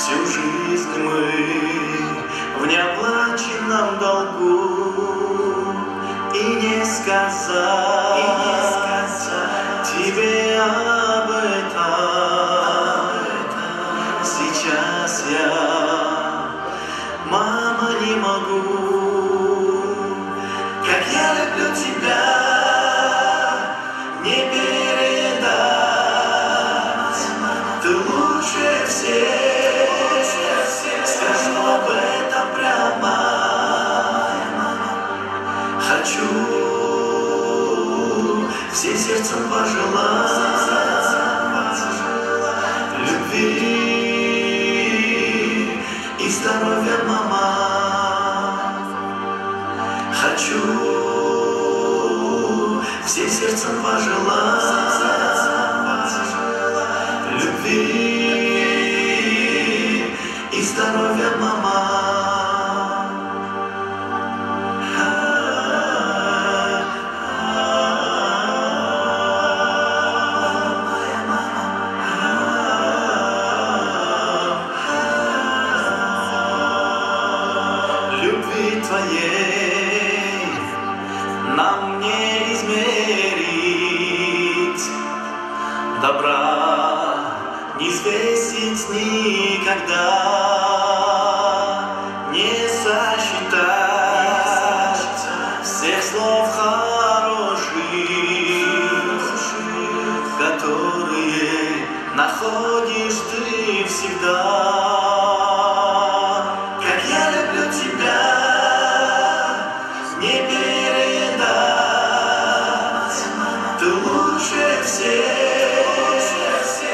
Всю жизнь мы в неоплаченном долгу, и не сказать тебе об этом. Сейчас я, мама, не могу. Как я люблю тебя, не передать. Ты лучше всех, скажу об этом прямо. Хочу всем сердцем пожелать любви и здоровья, мама. Хочу всем сердцем пожелать любви и здоровья, мама. Любви твоей нам не измерить, добра не взвесить никогда, не сосчитать всех слов хороших, которые находишь ты всегда.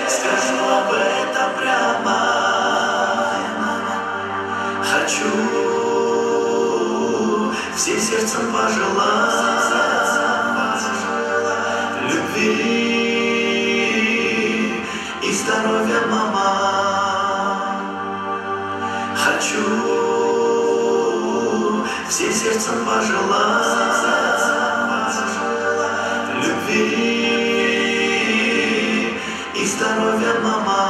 Скажу об этом прямо. Хочу всем сердцем пожелать любви и здоровья, мама. Хочу всем сердцем пожелать любви и здоровья, мама.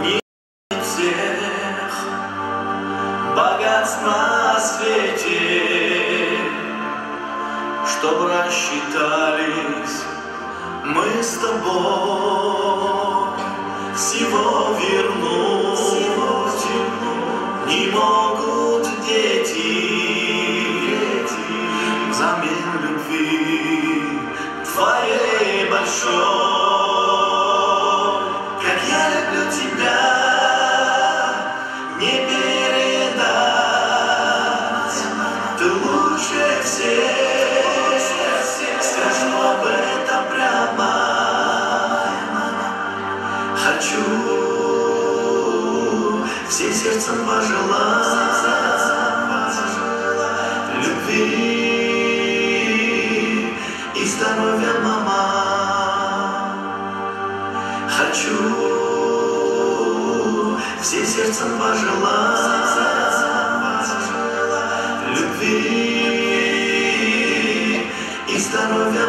Не всех богатств на свете, чтоб рассчитались мы с тобой, всего вернуть не могут дети взамен любви твоей большой. Как я люблю тебя, не передать. Ты лучше всех, скажу об этом прямо. Хочу всем сердцем пожелать любви и здоровья, мама. Хочу всем сердцем пожелать любви и здоровья,